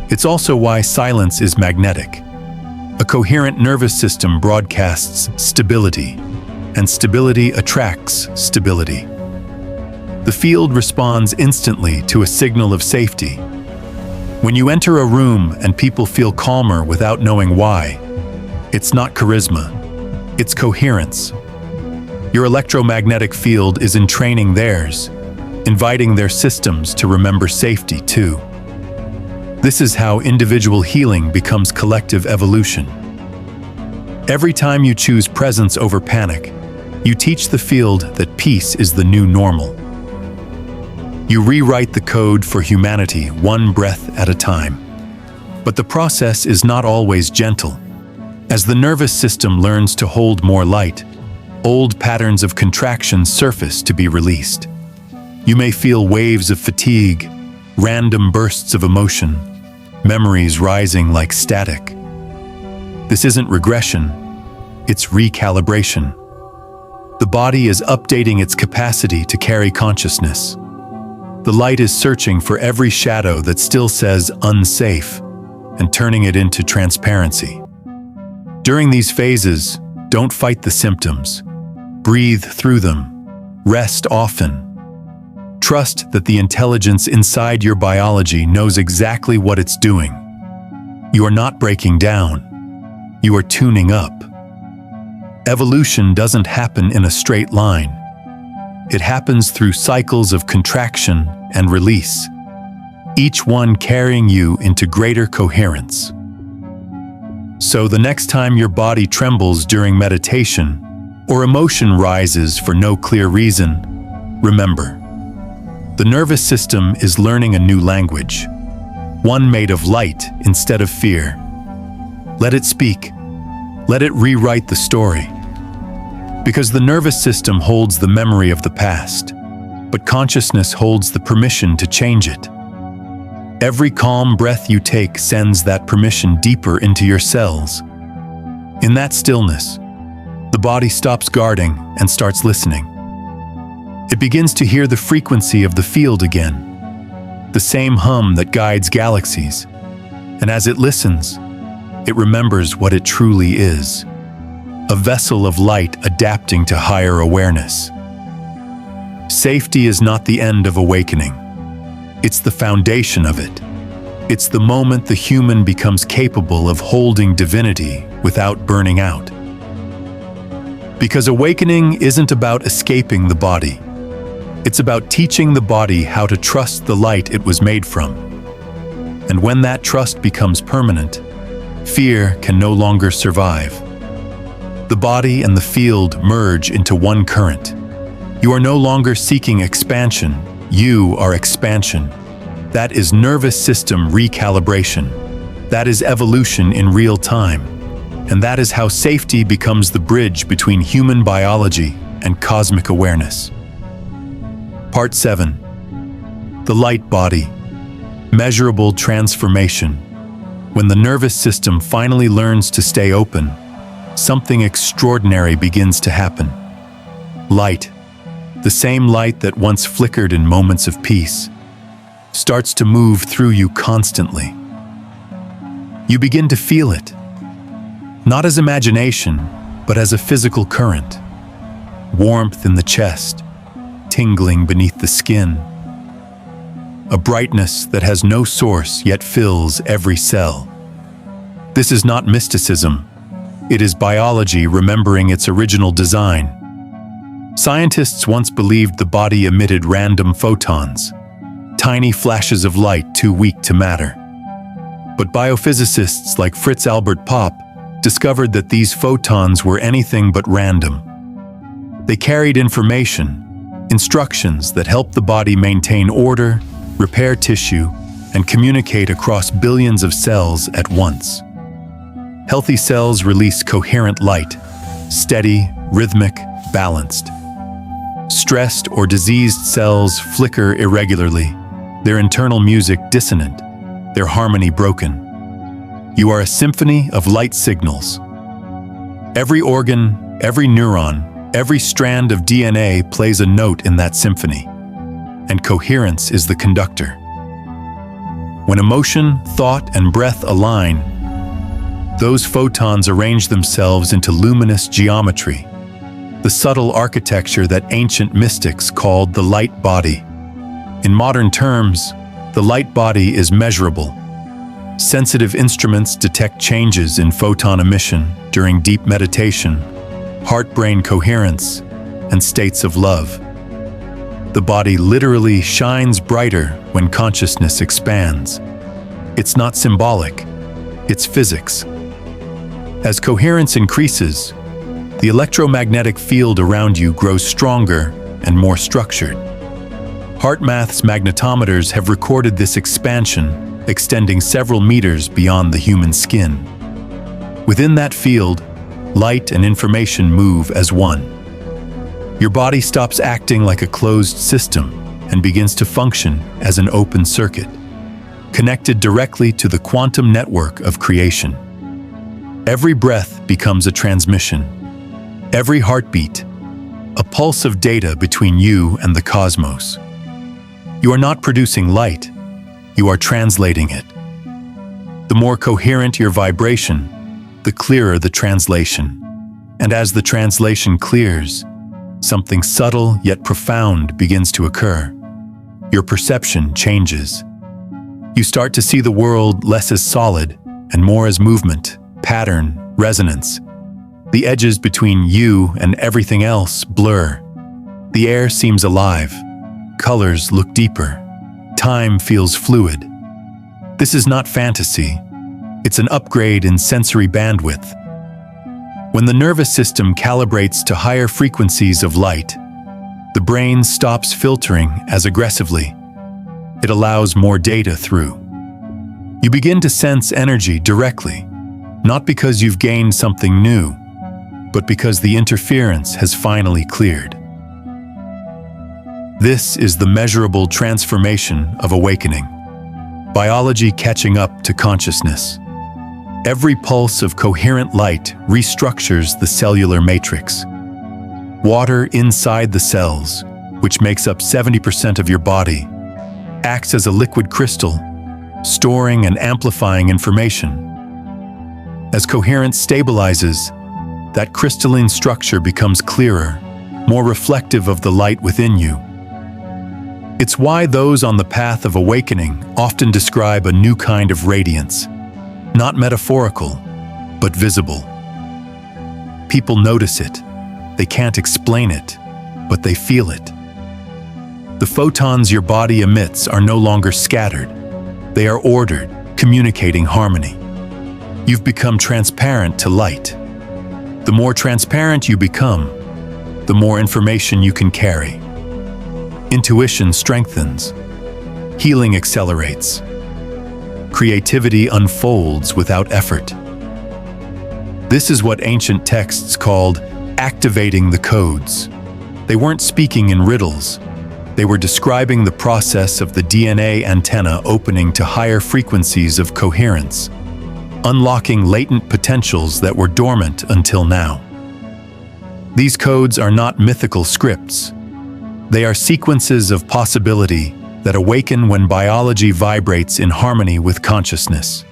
It's also why silence is magnetic. A coherent nervous system broadcasts stability, and stability attracts stability. The field responds instantly to a signal of safety. When you enter a room and people feel calmer without knowing why, it's not charisma, it's coherence. Your electromagnetic field is entraining theirs, inviting their systems to remember safety too. This is how individual healing becomes collective evolution. Every time you choose presence over panic, you teach the field that peace is the new normal. You rewrite the code for humanity one breath at a time. But the process is not always gentle. As the nervous system learns to hold more light, old patterns of contraction surface to be released. You may feel waves of fatigue, random bursts of emotion, memories rising like static. This isn't regression, it's recalibration. The body is updating its capacity to carry consciousness. The light is searching for every shadow that still says unsafe and turning it into transparency. During these phases, don't fight the symptoms. Breathe through them. Rest often. Trust that the intelligence inside your biology knows exactly what it's doing. You are not breaking down. You are tuning up. Evolution doesn't happen in a straight line. It happens through cycles of contraction and release, each one carrying you into greater coherence. So the next time your body trembles during meditation, or emotion rises for no clear reason, remember, the nervous system is learning a new language, one made of light instead of fear. Let it speak. Let it rewrite the story. Because the nervous system holds the memory of the past, but consciousness holds the permission to change it. Every calm breath you take sends that permission deeper into your cells. In that stillness, the body stops guarding and starts listening. It begins to hear the frequency of the field again, the same hum that guides galaxies. And as it listens, it remembers what it truly is: a vessel of light adapting to higher awareness. Safety is not the end of awakening. It's the foundation of it. It's the moment the human becomes capable of holding divinity without burning out. Because awakening isn't about escaping the body. It's about teaching the body how to trust the light it was made from. And when that trust becomes permanent, fear can no longer survive. The body and the field merge into one current. You are no longer seeking expansion, you are expansion. That is nervous system recalibration. That is evolution in real time. And that is how safety becomes the bridge between human biology and cosmic awareness. Part 7. The light body. Measurable transformation. When the nervous system finally learns to stay open, something extraordinary begins to happen. Light, the same light that once flickered in moments of peace, starts to move through you constantly. You begin to feel it, not as imagination, but as a physical current. Warmth in the chest, tingling beneath the skin. A brightness that has no source yet fills every cell. This is not mysticism. It is biology remembering its original design. Scientists once believed the body emitted random photons, tiny flashes of light too weak to matter. But biophysicists like Fritz Albert Popp discovered that these photons were anything but random. They carried information, instructions that help the body maintain order, repair tissue, and communicate across billions of cells at once. Healthy cells release coherent light, steady, rhythmic, balanced. Stressed or diseased cells flicker irregularly, their internal music dissonant, their harmony broken. You are a symphony of light signals. Every organ, every neuron, every strand of DNA plays a note in that symphony, and coherence is the conductor. When emotion, thought, and breath align, those photons arrange themselves into luminous geometry, the subtle architecture that ancient mystics called the light body. In modern terms, the light body is measurable. Sensitive instruments detect changes in photon emission during deep meditation, heart-brain coherence, and states of love. The body literally shines brighter when consciousness expands. It's not symbolic, it's physics. As coherence increases, the electromagnetic field around you grows stronger and more structured. HeartMath's magnetometers have recorded this expansion, extending several meters beyond the human skin. Within that field, light and information move as one. Your body stops acting like a closed system and begins to function as an open circuit, connected directly to the quantum network of creation. Every breath becomes a transmission. Every heartbeat, a pulse of data between you and the cosmos. You are not producing light, you are translating it. The more coherent your vibration, the clearer the translation. And as the translation clears, something subtle yet profound begins to occur. Your perception changes. You start to see the world less as solid and more as movement, pattern, resonance. The edges between you and everything else blur. The air seems alive. Colors look deeper. Time feels fluid. This is not fantasy. It's an upgrade in sensory bandwidth. When the nervous system calibrates to higher frequencies of light, the brain stops filtering as aggressively. It allows more data through. You begin to sense energy directly, not because you've gained something new, but because the interference has finally cleared. This is the measurable transformation of awakening. Biology catching up to consciousness. Every pulse of coherent light restructures the cellular matrix. Water inside the cells, which makes up 70% of your body, acts as a liquid crystal, storing and amplifying information. As coherence stabilizes, that crystalline structure becomes clearer, more reflective of the light within you. It's why those on the path of awakening often describe a new kind of radiance, not metaphorical, but visible. People notice it. They can't explain it, but they feel it. The photons your body emits are no longer scattered. They are ordered, communicating harmony. You've become transparent to light. The more transparent you become, the more information you can carry. Intuition strengthens. Healing accelerates. Creativity unfolds without effort. This is what ancient texts called activating the codes. They weren't speaking in riddles. They were describing the process of the DNA antenna opening to higher frequencies of coherence, unlocking latent potentials that were dormant until now. These codes are not mythical scripts. They are sequences of possibility that awaken when biology vibrates in harmony with consciousness.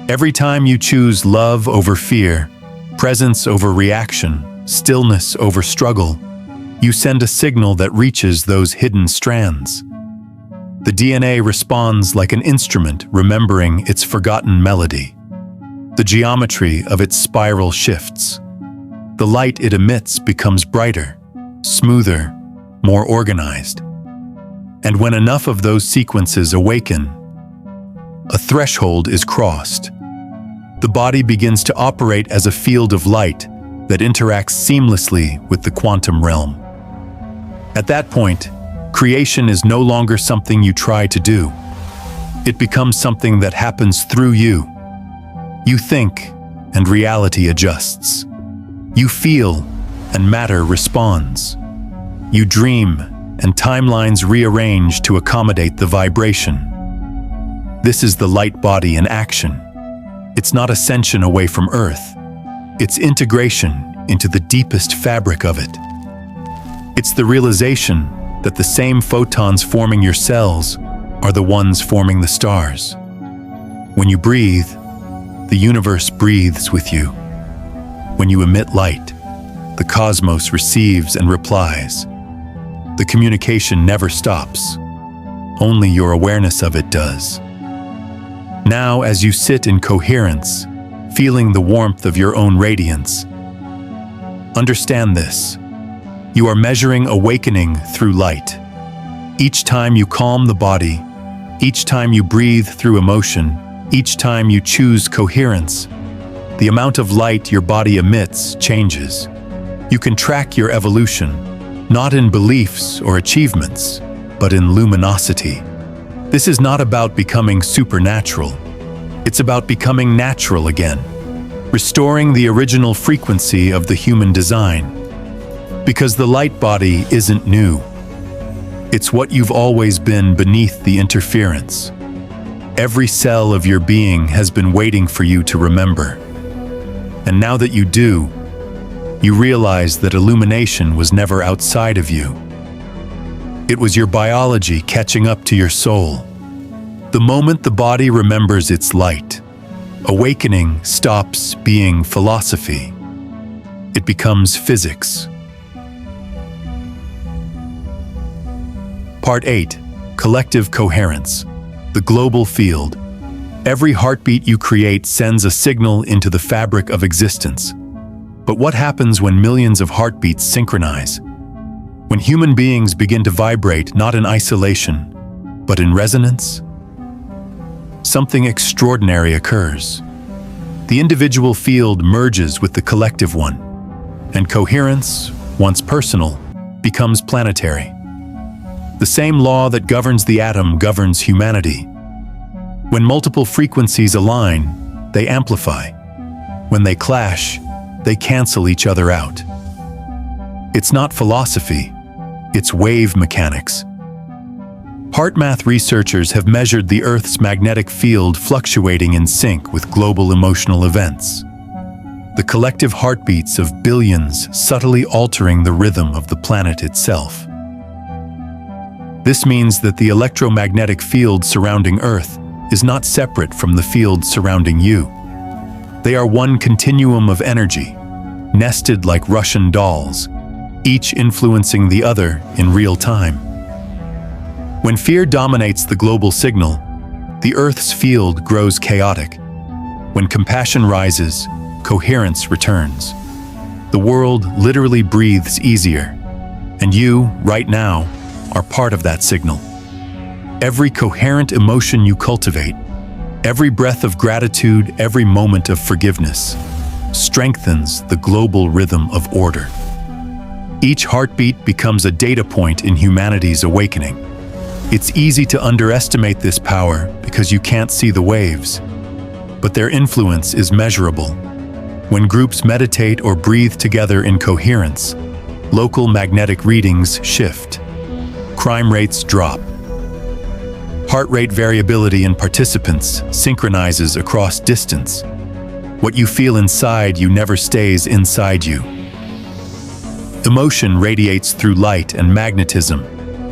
Every time you choose love over fear, presence over reaction, stillness over struggle, you send a signal that reaches those hidden strands. The DNA responds like an instrument remembering its forgotten melody. The geometry of its spiral shifts. The light it emits becomes brighter, smoother, more organized. And when enough of those sequences awaken, a threshold is crossed. The body begins to operate as a field of light that interacts seamlessly with the quantum realm. At that point, creation is no longer something you try to do. It becomes something that happens through you. You think, and reality adjusts. You feel, and matter responds. You dream, and timelines rearrange to accommodate the vibration. This is the light body in action. It's not ascension away from Earth. It's integration into the deepest fabric of it. It's the realization that the same photons forming your cells are the ones forming the stars. When you breathe, the universe breathes with you. When you emit light, the cosmos receives and replies. The communication never stops. Only your awareness of it does. Now, as you sit in coherence, feeling the warmth of your own radiance, understand this. You are measuring awakening through light. Each time you calm the body, each time you breathe through emotion, each time you choose coherence, the amount of light your body emits changes. You can track your evolution, not in beliefs or achievements, but in luminosity. This is not about becoming supernatural. It's about becoming natural again, restoring the original frequency of the human design. Because the light body isn't new. It's what you've always been beneath the interference. Every cell of your being has been waiting for you to remember. And now that you do, you realize that illumination was never outside of you. It was your biology catching up to your soul. The moment the body remembers its light, awakening stops being philosophy. It becomes physics. Part 8. Collective Coherence. The global field. Every heartbeat you create sends a signal into the fabric of existence. But what happens when millions of heartbeats synchronize? When human beings begin to vibrate not in isolation, but in resonance? Something extraordinary occurs. The individual field merges with the collective one, and coherence, once personal, becomes planetary. The same law that governs the atom governs humanity. When multiple frequencies align, they amplify. When they clash, they cancel each other out. It's not philosophy, it's wave mechanics. HeartMath researchers have measured the Earth's magnetic field fluctuating in sync with global emotional events. The collective heartbeats of billions subtly altering the rhythm of the planet itself. This means that the electromagnetic field surrounding Earth is not separate from the field surrounding you. They are one continuum of energy, nested like Russian dolls, each influencing the other in real time. When fear dominates the global signal, the Earth's field grows chaotic. When compassion rises, coherence returns. The world literally breathes easier, and you, right now, are part of that signal. Every coherent emotion you cultivate, every breath of gratitude, every moment of forgiveness, strengthens the global rhythm of order. Each heartbeat becomes a data point in humanity's awakening. It's easy to underestimate this power because you can't see the waves, but their influence is measurable. When groups meditate or breathe together in coherence, local magnetic readings shift. Crime rates drop. Heart rate variability in participants synchronizes across distance. What you feel inside you never stays inside you. Emotion radiates through light and magnetism,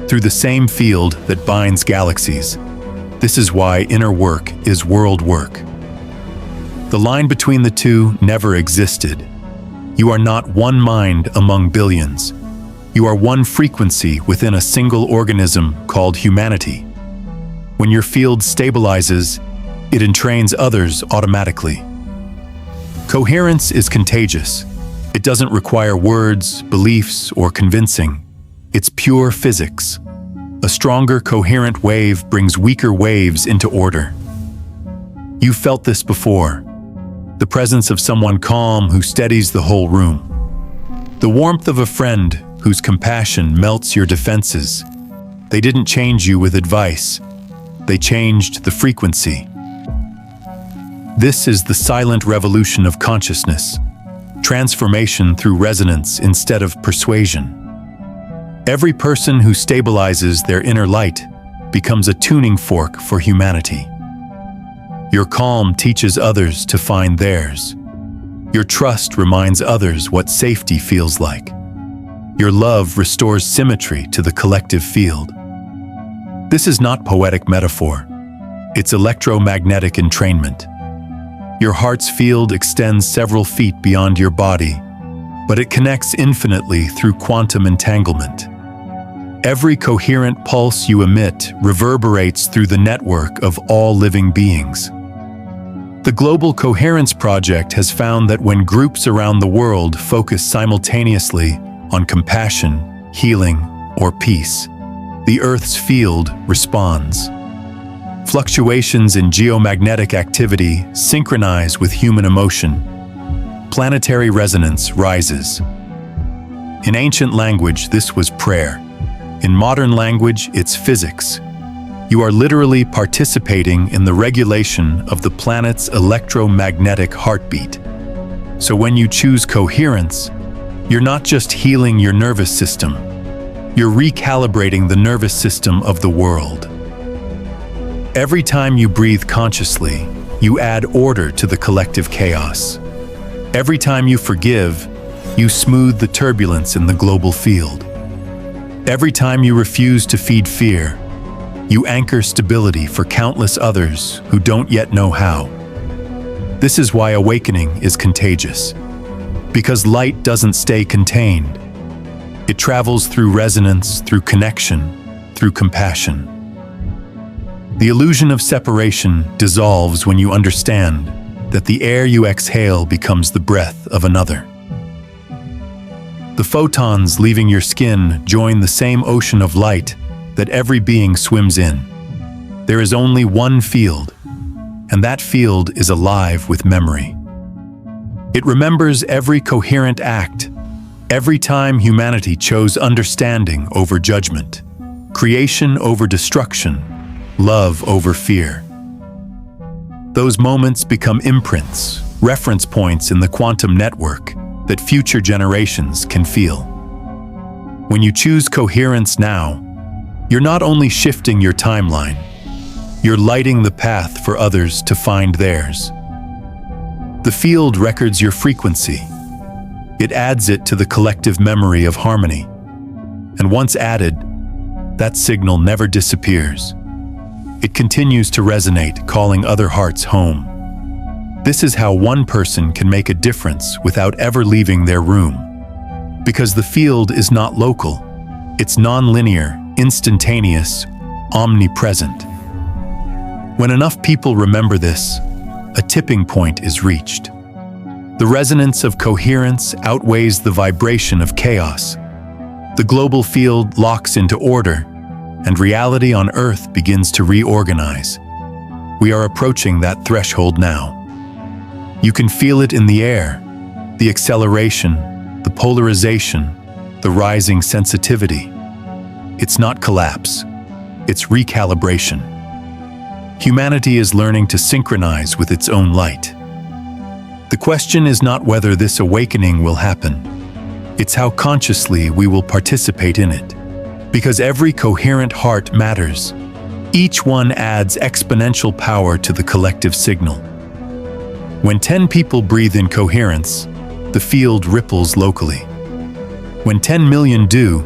through the same field that binds galaxies. This is why inner work is world work. The line between the two never existed. You are not one mind among billions. You are one frequency within a single organism called humanity. When your field stabilizes, it entrains others automatically. Coherence is contagious. It doesn't require words, beliefs, or convincing. It's pure physics. A stronger, coherent wave brings weaker waves into order. You've felt this before. The presence of someone calm who steadies the whole room. The warmth of a friend whose compassion melts your defenses. They didn't change you with advice. They changed the frequency. This is the silent revolution of consciousness. Transformation through resonance instead of persuasion. Every person who stabilizes their inner light becomes a tuning fork for humanity. Your calm teaches others to find theirs. Your trust reminds others what safety feels like. Your love restores symmetry to the collective field. This is not poetic metaphor. It's electromagnetic entrainment. Your heart's field extends several feet beyond your body, but it connects infinitely through quantum entanglement. Every coherent pulse you emit reverberates through the network of all living beings. The Global Coherence Project has found that when groups around the world focus simultaneously on compassion, healing, or peace, the Earth's field responds. Fluctuations in geomagnetic activity synchronize with human emotion. Planetary resonance rises. In ancient language, this was prayer. In modern language, it's physics. You are literally participating in the regulation of the planet's electromagnetic heartbeat. So when you choose coherence, you're not just healing your nervous system, you're recalibrating the nervous system of the world. Every time you breathe consciously, you add order to the collective chaos. Every time you forgive, you smooth the turbulence in the global field. Every time you refuse to feed fear, you anchor stability for countless others who don't yet know how. This is why awakening is contagious. Because light doesn't stay contained. It travels through resonance, through connection, through compassion. The illusion of separation dissolves when you understand that the air you exhale becomes the breath of another. The photons leaving your skin join the same ocean of light that every being swims in. There is only one field, and that field is alive with memory. It remembers every coherent act, every time humanity chose understanding over judgment, creation over destruction, love over fear. Those moments become imprints, reference points in the quantum network that future generations can feel. When you choose coherence now, you're not only shifting your timeline, you're lighting the path for others to find theirs. The field records your frequency. It adds it to the collective memory of harmony. And once added, that signal never disappears. It continues to resonate, calling other hearts home. This is how one person can make a difference without ever leaving their room. Because the field is not local. It's non-linear, instantaneous, omnipresent. When enough people remember this, a tipping point is reached. The resonance of coherence outweighs the vibration of chaos. The global field locks into order, and reality on Earth begins to reorganize. We are approaching that threshold now. You can feel it in the air, the acceleration, the polarization, the rising sensitivity. It's not collapse, it's recalibration. Humanity is learning to synchronize with its own light. The question is not whether this awakening will happen. It's how consciously we will participate in it. Because every coherent heart matters. Each one adds exponential power to the collective signal. When 10 people breathe in coherence, the field ripples locally. When 10 million do,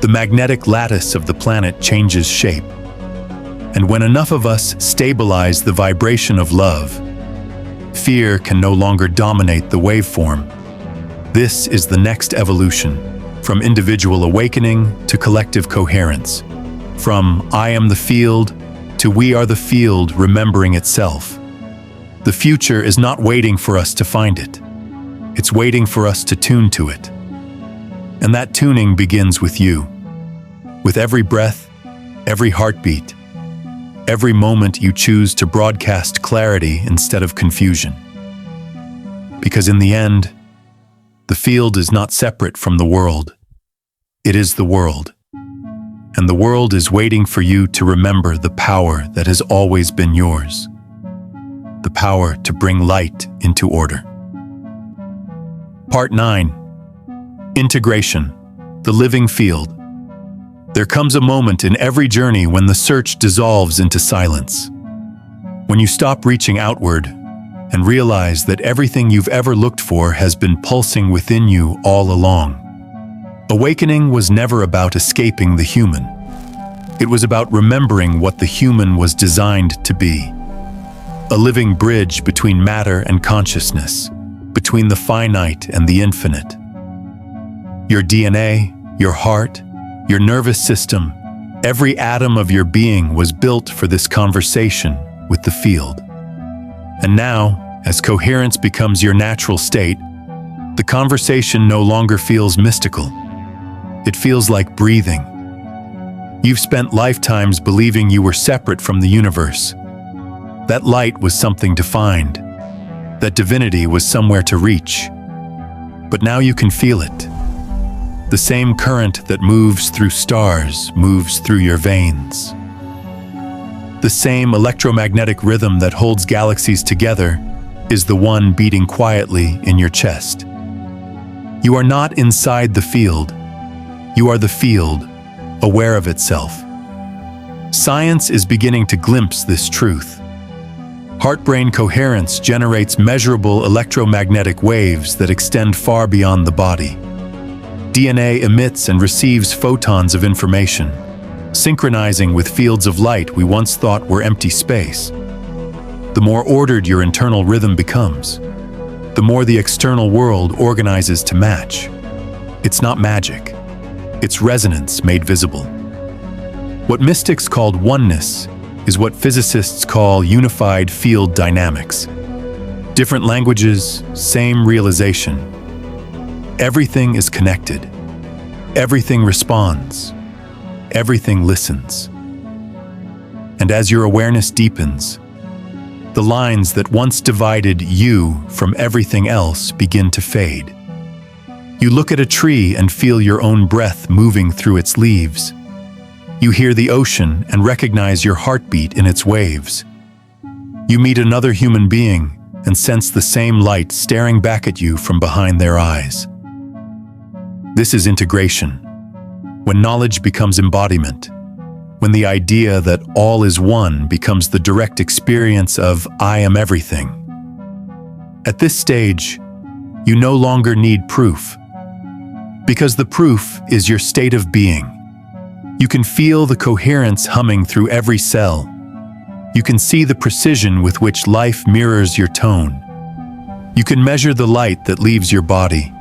the magnetic lattice of the planet changes shape. And when enough of us stabilize the vibration of love, fear can no longer dominate the waveform. This is the next evolution, from individual awakening to collective coherence. From I am the field to we are the field remembering itself. The future is not waiting for us to find it. It's waiting for us to tune to it. And that tuning begins with you. With every breath, every heartbeat, every moment you choose to broadcast clarity instead of confusion. Because in the end, the field is not separate from the world. It is the world. And the world is waiting for you to remember the power that has always been yours. The power to bring light into order. Part 9. Integration, the living field. There comes a moment in every journey when the search dissolves into silence. When you stop reaching outward and realize that everything you've ever looked for has been pulsing within you all along. Awakening was never about escaping the human. It was about remembering what the human was designed to be. A living bridge between matter and consciousness, between the finite and the infinite. Your DNA, your heart, your nervous system, every atom of your being was built for this conversation with the field. And now, as coherence becomes your natural state, the conversation no longer feels mystical. It feels like breathing. You've spent lifetimes believing you were separate from the universe. That light was something to find. That divinity was somewhere to reach. But now you can feel it. The same current that moves through stars moves through your veins. The same electromagnetic rhythm that holds galaxies together is the one beating quietly in your chest. You are not inside the field. You are the field, aware of itself. Science is beginning to glimpse this truth. Heart-brain coherence generates measurable electromagnetic waves that extend far beyond the body. DNA emits and receives photons of information, synchronizing with fields of light we once thought were empty space. The more ordered your internal rhythm becomes, the more the external world organizes to match. It's not magic. It's resonance made visible. What mystics called oneness is what physicists call unified field dynamics. Different languages, same realization. Everything is connected. Everything responds. Everything listens. And as your awareness deepens, the lines that once divided you from everything else begin to fade. You look at a tree and feel your own breath moving through its leaves. You hear the ocean and recognize your heartbeat in its waves. You meet another human being and sense the same light staring back at you from behind their eyes. This is integration, when knowledge becomes embodiment, when the idea that all is one becomes the direct experience of I am everything. At this stage, you no longer need proof, because the proof is your state of being. You can feel the coherence humming through every cell. You can see the precision with which life mirrors your tone. You can measure the light that leaves your body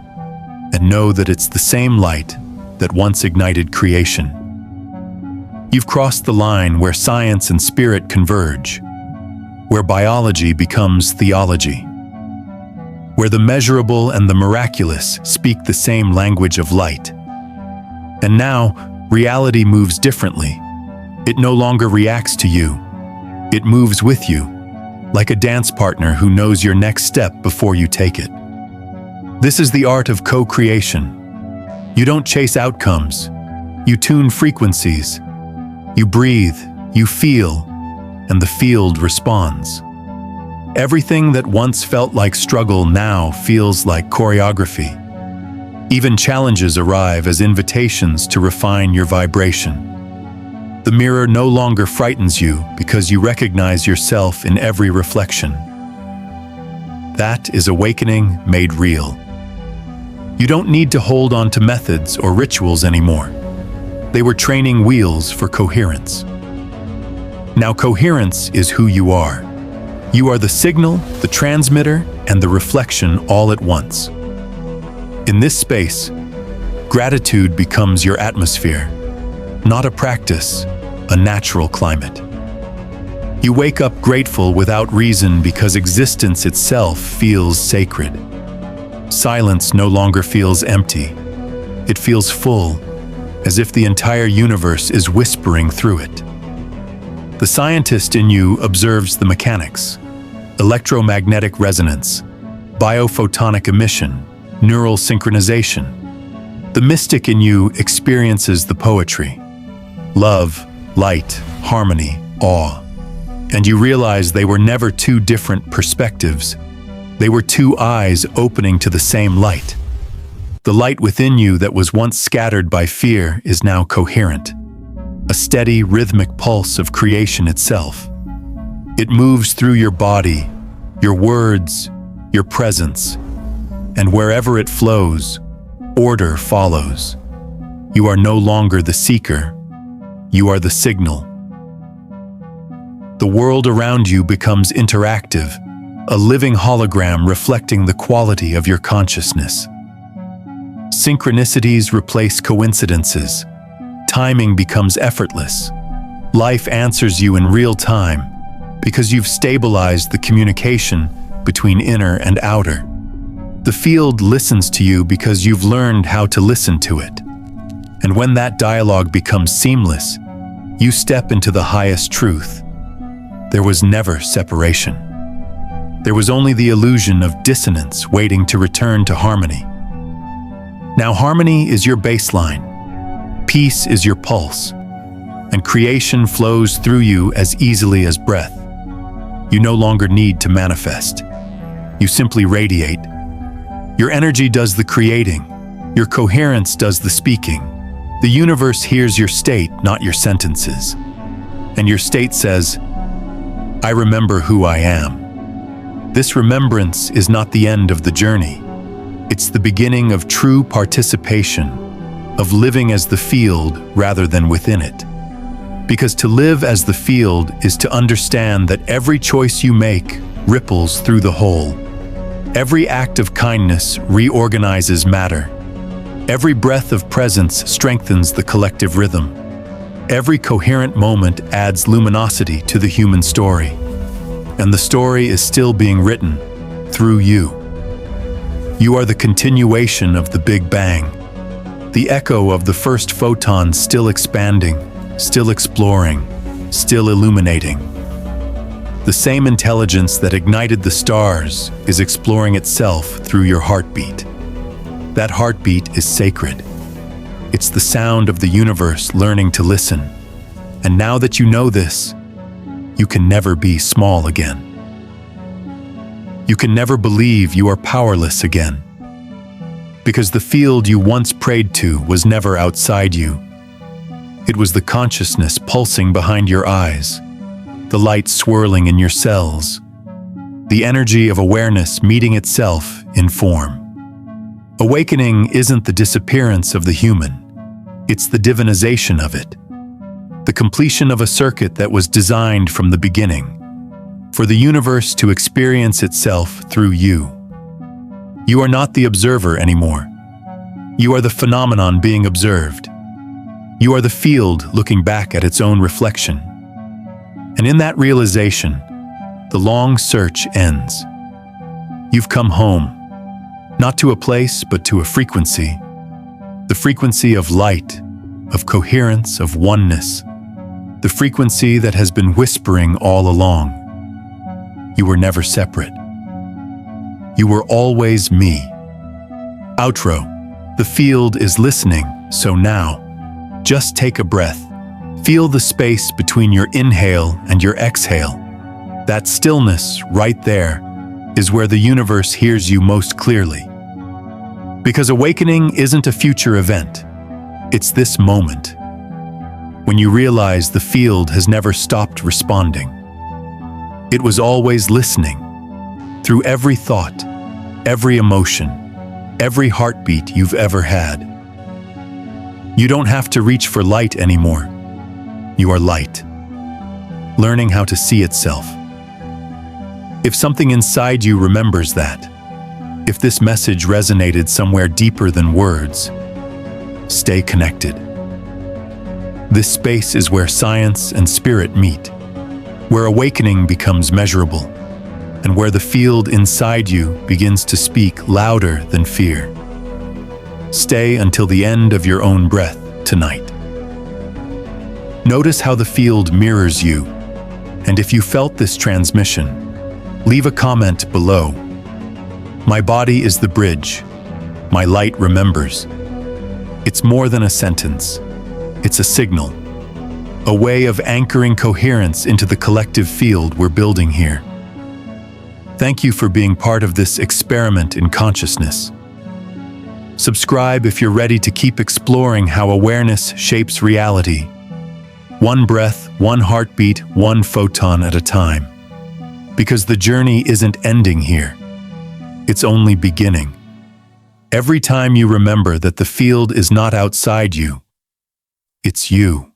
and know that it's the same light that once ignited creation. You've crossed the line where science and spirit converge, where biology becomes theology, where the measurable and the miraculous speak the same language of light. And now, reality moves differently. It no longer reacts to you. It moves with you, like a dance partner who knows your next step before you take it. This is the art of co-creation. You don't chase outcomes. You tune frequencies. You breathe, you feel, and the field responds. Everything that once felt like struggle now feels like choreography. Even challenges arrive as invitations to refine your vibration. The mirror no longer frightens you because you recognize yourself in every reflection. That is awakening made real. You don't need to hold on to methods or rituals anymore. They were training wheels for coherence. Now coherence is who you are. You are the signal, the transmitter, and the reflection all at once. In this space, gratitude becomes your atmosphere, not a practice, a natural climate. You wake up grateful without reason because existence itself feels sacred. Silence no longer feels empty. It feels full, as if the entire universe is whispering through it. The scientist in you observes the mechanics: electromagnetic resonance, biophotonic emission, neural synchronization. The mystic in you experiences the poetry: love, light, harmony, awe. And you realize they were never two different perspectives. They were two eyes opening to the same light. The light within you that was once scattered by fear is now coherent, a steady, rhythmic pulse of creation itself. It moves through your body, your words, your presence, and wherever it flows, order follows. You are no longer the seeker, you are the signal. The world around you becomes interactive, a living hologram reflecting the quality of your consciousness. Synchronicities replace coincidences. Timing becomes effortless. Life answers you in real time because you've stabilized the communication between inner and outer. The field listens to you because you've learned how to listen to it. And when that dialogue becomes seamless, you step into the highest truth. There was never separation. There was only the illusion of dissonance waiting to return to harmony. Now harmony is your baseline, peace is your pulse, and creation flows through you as easily as breath. You no longer need to manifest. You simply radiate. Your energy does the creating. Your coherence does the speaking. The universe hears your state, not your sentences. And your state says, I remember who I am. This remembrance is not the end of the journey. It's the beginning of true participation, of living as the field rather than within it. Because to live as the field is to understand that every choice you make ripples through the whole. Every act of kindness reorganizes matter. Every breath of presence strengthens the collective rhythm. Every coherent moment adds luminosity to the human story. And the story is still being written through you. You are the continuation of the Big Bang, the echo of the first photon still expanding, still exploring, still illuminating. The same intelligence that ignited the stars is exploring itself through your heartbeat. That heartbeat is sacred. It's the sound of the universe learning to listen. And now that you know this, you can never be small again. you can never believe you are powerless again. Because the field you once prayed to was never outside you. It was the consciousness pulsing behind your eyes, the light swirling in your cells, the energy of awareness meeting itself in form. Awakening isn't the disappearance of the human, it's the divinization of it, the completion of a circuit that was designed from the beginning, for the universe to experience itself through you. You are not the observer anymore. You are the phenomenon being observed. You are the field looking back at its own reflection. And in that realization, the long search ends. You've come home, not to a place, but to a frequency. The frequency of light, of coherence, of oneness. The frequency that has been whispering all along. You were never separate. You were always me. Outro. The field is listening, so now, just take a breath. Feel the space between your inhale and your exhale. That stillness right there is where the universe hears you most clearly. Because awakening isn't a future event. It's this moment. When you realize the field has never stopped responding. It was always listening. Through every thought, every emotion, every heartbeat you've ever had. You don't have to reach for light anymore. You are light. Learning how to see itself. If something inside you remembers that, if this message resonated somewhere deeper than words, stay connected. This space is where science and spirit meet, where awakening becomes measurable, and where the field inside you begins to speak louder than fear. Stay until the end of your own breath tonight. Notice how the field mirrors you, and if you felt this transmission, leave a comment below. My body is the bridge. My light remembers. It's more than a sentence. It's a signal, a way of anchoring coherence into the collective field we're building here. Thank you for being part of this experiment in consciousness. Subscribe if you're ready to keep exploring how awareness shapes reality. One breath, one heartbeat, one photon at a time. Because the journey isn't ending here. It's only beginning. Every time you remember that the field is not outside you, it's you.